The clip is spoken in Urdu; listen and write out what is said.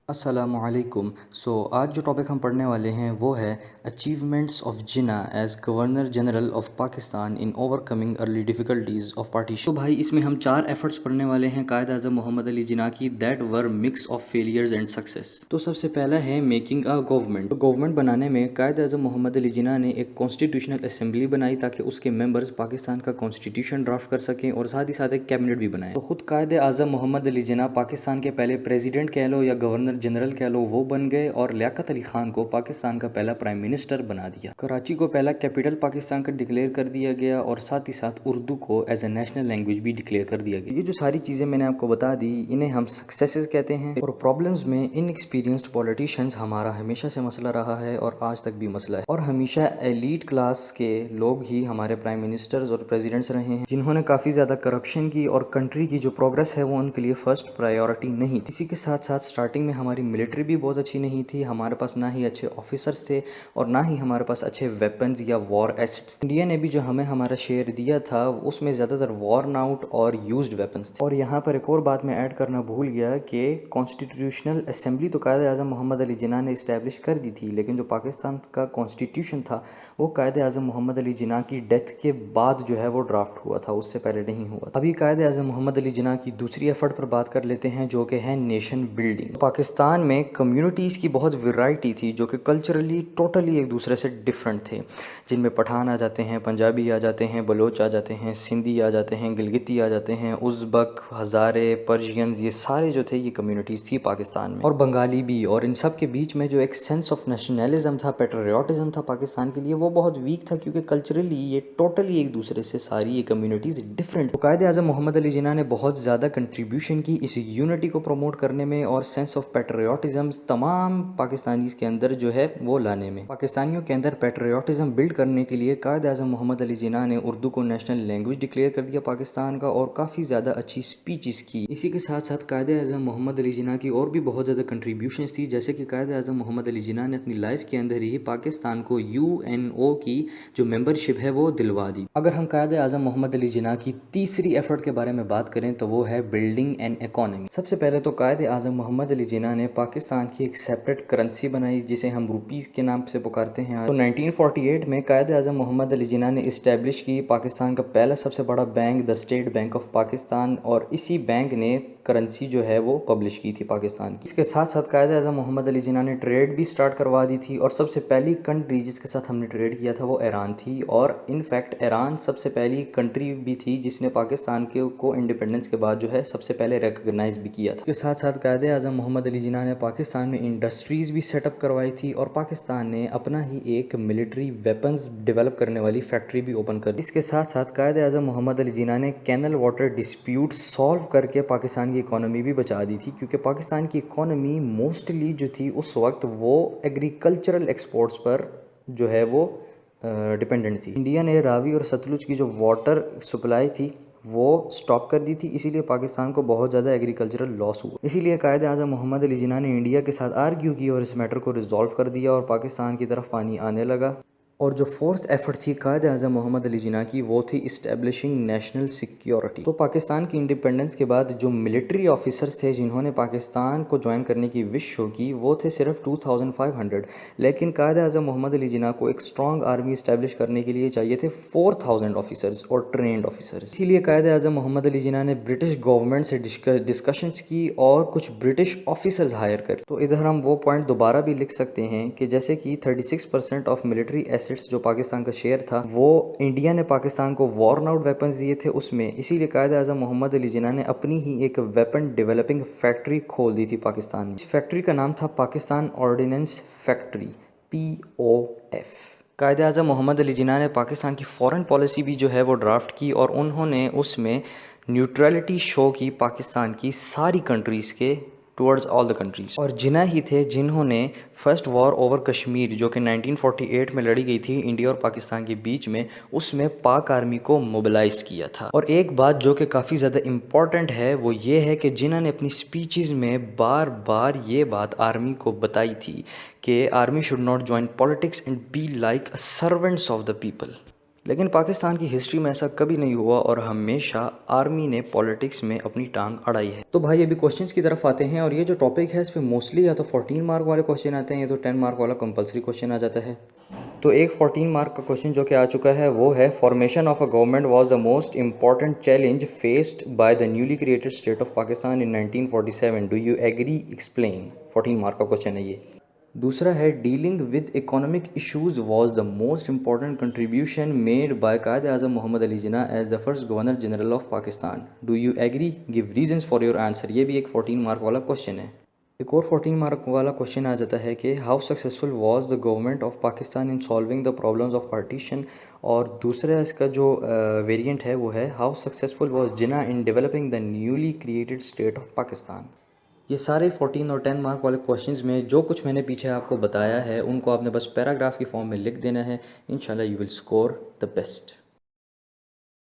السلام علیکم. آج جو ٹاپک ہم پڑھنے والے ہیں وہ ہے achievements of Jinnah as governor general of Pakistan in over coming early difficulties of partition. تو بھائی اس میں ہم 4 ایفرٹس پڑھنے والے ہیں قائد اعظم محمد علی جناح کی that were mix of failures and success. تو سب سے پہلا ہے میکنگ اے گورنمنٹ. گورنمنٹ بنانے میں قائد اعظم محمد علی جناح نے ایک کانسٹیٹیوشنل اسمبلی بنائی تاکہ اس کے ممبرز پاکستان کا کانسٹیٹیوشن ڈرافٹ کر سکیں اور ساتھ ہی ساتھ ایک کیبنٹ بھی بنائے. تو خود قائد اعظم محمد علی جناح پاکستان کے پہلے پریزیڈنٹ کہہ لو یا گورنر جنرل کہہ لو وہ بن گئے اور لیاقت علی خان کو پاکستان کا پہلا پرائم منسٹر بنا دیا. کراچی کو پہلا کیپٹل پاکستان کا ڈکلیئر کر دیا گیا اور ساتھ ہی ساتھ اردو کو ایز اے نیشنل لینگویج بھی ڈکلیئر کر دیا گیا. یہ جو ساری چیزیں میں نے آپ کو بتا دی انہیں ہم سکسیسز کہتے ہیں اور پرابلمز میں ان ایکسپیرینسڈ پولیٹیشینز ہمارا ہمیشہ سے مسئلہ رہا ہے اور آج تک بھی مسئلہ ہے اور ہمیشہ ایلیٹ کلاس کے لوگ ہی ہمارے پرائم منسٹرز اور پریزیڈنٹس رہے ہیں جنہوں نے کافی زیادہ کرپشن کی اور کنٹری کی جو پروگرس ہے وہ ان کے لیے فرسٹ پرائیورٹی نہیں تھی. اسی کے ساتھ ساتھ سٹارٹنگ میں ہماری ملٹری بھی بہت اچھی نہیں تھی. ہمارے پاس نہ ہی اچھے آفیسرز تھے اور نہ ہی ہمارے پاس اچھے ویپنز یا وار ایسٹس. انڈیا نے بھی جو ہمیں ہمارا شیئر دیا تھا اس میں زیادہ تر وارن آؤٹ اور یوزڈ ویپنز تھے. اور یہاں پر ایک اور بات میں ایڈ کرنا بھول گیا کہ کانسٹیٹیوشنل اسمبلی تو قائد اعظم محمد علی جناح نے اسٹیبلش کر دی تھی لیکن جو پاکستان کا کانسٹیٹیوشن تھا وہ قائد اعظم محمد علی جناح کی ڈیتھ کے بعد جو ہے وہ ڈرافٹ ہوا تھا، اس سے پہلے نہیں ہوا. ابھی قائد اعظم محمد علی جناح کی دوسری ایفرٹ پر بات کر لیتے ہیں جو کہ ہے نیشن بلڈنگ. پاکستان میں کمیونٹیز کی بہت ورائٹی تھی جو کہ کلچرلی ٹوٹلی ایک دوسرے سے ڈفرینٹ تھے، جن میں پٹھان آ جاتے ہیں، پنجابی آ جاتے ہیں، بلوچ آ جاتے ہیں، سندھی آ جاتے ہیں، گلگتی آ جاتے ہیں، ازبک، ہزارے، پرشینز، یہ سارے جو تھے یہ کمیونٹیز تھی پاکستان میں، اور بنگالی بھی. اور ان سب کے بیچ میں جو ایک سینس آف نیشنلزم تھا، پیٹریوٹزم تھا پاکستان کے لیے، وہ بہت ویک تھا کیونکہ کلچرلی یہ ٹوٹلی ایک دوسرے سے ساری یہ کمیونٹیز ڈفرینٹ. قائد اعظم محمد علی جناح نے بہت زیادہ کنٹریبیوشن کی اس یونٹی کو پروموٹ کرنے میں اور سینس آف پیٹریوٹزم تمام پاکستانیز کے اندر جو ہے وہ لانے میں. پاکستانیوں کے اندر پیٹریوٹزم بلڈ کرنے کے لیے قائد اعظم محمد علی جناح نے اردو کو نیشنل لینگویج ڈکلیئر کر دیا پاکستان کا اور کافی زیادہ اچھی اسپیچز کی. اسی کے ساتھ ساتھ قائد اعظم محمد علی جناح کی اور بھی بہت زیادہ کنٹریبیوشنز تھی، جیسے کہ قائد اعظم محمد علی جناح نے اپنی لائف کے اندر ہی پاکستان کو UNO کی جو ممبرشپ ہے وہ دلوا دی. اگر ہم قائد اعظم محمد علی جناح کی تیسری ایفرٹ کے بارے میں بات کریں تو وہ ہے بلڈنگ این اکانومی. سب سے پہلے تو قائد اعظم محمد علی جناح نے پاکستان کی ایک سیپریٹ کرنسی بنائی جسے ہم روپیز کے نام سے پکارتے ہیں. تو 1948 میں قائد اعظم محمد علی جناح نے اسٹیبلش کی پاکستان کا پہلا سب سے بڑا bank the state bank of Pakistan, اور اسی بینک نے کرنسی جو ہے وہ پبلش کی تھی پاکستان کی. اس کے ساتھ ساتھ قائد اعظم محمد علی جناح نے ٹریڈ بھی سٹارٹ کروا دی تھی اور سب سے پہلی کنٹری جس کے ساتھ ہم نے ٹریڈ کیا تھا وہ ایران تھی، اور ان فیکٹ ایران سب سے پہلی کنٹری بھی تھی جس نے پاکستان کو انڈیپینڈنس کے بعد جو ہے سب سے پہلے ریکگنائز بھی کیا تھا. اس کے ساتھ ساتھ قائد اعظم محمد علی جناح نے پاکستان میں انڈسٹریز بھی سیٹ اپ کروائی تھی اور پاکستان نے اپنا ہی ایک ملٹری ویپنز ڈیولپ کرنے والی فیکٹری بھی اوپن کر دی. اس کے ساتھ ساتھ قائد اعظم محمد علی جناح نے کینل واٹر ڈسپیوٹ سالو کر کے پاکستان کی اکانومی بھی بچا دی تھی کیونکہ پاکستان کی اکانومی موسٹلی جو تھی اس وقت وہ ایگریکلچرل ایکسپورٹس پر جو ہے وہ ڈپینڈنٹ تھی. انڈیا نے راوی اور ستلج کی جو واٹر سپلائی تھی وہ سٹاپ کر دی تھی، اسی لیے پاکستان کو بہت زیادہ ایگریکلچرل لاس ہوا. اسی لیے قائد اعظم محمد علی جناح نے انڈیا کے ساتھ آرگیو کی اور اس میٹر کو ریزالو کر دیا اور پاکستان کی طرف پانی آنے لگا. اور جو فورتھ ایفرٹ تھی قائد اعظم محمد علی جناح کی وہ تھی اسٹیبلشنگ نیشنل سیکیورٹی. تو پاکستان کی انڈیپینڈنس کے بعد جو ملٹری آفیسرز تھے جنہوں نے پاکستان کو جوائن کرنے کی وش شو کی وہ تھے صرف 2500، لیکن قائد اعظم محمد علی جناح کو ایک اسٹرانگ آرمی اسٹیبلش کرنے کے لیے چاہیے تھے 4000 آفیسرز اور ٹرینڈ آفیسرز. اسی لیے قائد اعظم محمد علی جناح نے برٹش گورنمنٹ سے ڈسکشنز کی اور کچھ برٹش آفیسرز ہائر کر. تو ادھر ہم وہ پوائنٹ دوبارہ بھی لکھ سکتے ہیں کہ جیسے کہ 36% آف ملٹری جو پاکستان کا شیئر تھا وہ انڈیا نے پاکستان کو وارن آؤٹ ویپنز دیے تھے اس میں. اسی لیے قائد اعظم محمد علی جناح نے اپنی ہی ایک ویپن ڈیولپنگ فیکٹری کھول دی تھی پاکستان میں. اس فیکٹری کا نام تھا پاکستان آرڈیننس فیکٹری POF. قائد اعظم محمد علی جناح نے پاکستان کی فورن پالیسی بھی جو ہے وہ ڈرافٹ کی اور انہوں نے اس میں نیوٹرلٹی شو کی پاکستان کی ساری کنٹریز کے ٹورڈز آل دا کنٹریز. اور جناح ہی تھے جنہوں نے فرسٹ وار اوور کشمیر جو کہ 1948 میں لڑی گئی تھی انڈیا اور پاکستان کے بیچ میں، اس میں پاک آرمی کو موبلائز کیا تھا. اور ایک بات جو کہ کافی زیادہ امپورٹنٹ ہے وہ یہ ہے کہ جناح نے اپنی سپیچز میں بار بار یہ بات آرمی کو بتائی تھی کہ army should not join politics and be like servants of the people. لیکن پاکستان کی ہسٹری میں ایسا کبھی نہیں ہوا اور ہمیشہ آرمی نے پولیٹکس میں اپنی ٹانگ اڑائی ہے۔ تو بھائی ابھی کوشچنس کی طرف آتے ہیں، اور یہ جو ٹاپک ہے اس پہ موسٹلی یا تو 14 مارک والے کوشچن آتے ہیں یا تو 10 مارک والا کمپلسری کوشچن آ جاتا ہے۔ تو ایک 14 مارک کا کوشچن جو کہ آ چکا ہے وہ ہے formation of a government was the most important challenge faced by the newly created state of Pakistan in 1947 do you agree explain. 14 mark کا کوشچن ہے یہ۔ دوسرا ہے dealing with economic issues was the most important contribution made by Quaid Azam Muhammad Ali Jinnah as the first governor general of Pakistan, do you agree, give reasons for your answer. یہ بھی ایک 14 مارک والا کوشچن ہے۔ ایک اور 14 مارک والا کوشچن آ جاتا ہے کہ how successful was the government of Pakistan in solving the problems of partition, اور دوسرا اس کا جو ویریئنٹ ہے وہ ہے how successful was Jinnah in developing the newly created state of Pakistan. یہ سارے 14 اور 10 مارک والے کوشچنز میں جو کچھ میں نے پیچھے آپ کو بتایا ہے ان کو آپ نے بس پیراگراف کی فارم میں لکھ دینا ہے، انشاءاللہ you will score the best.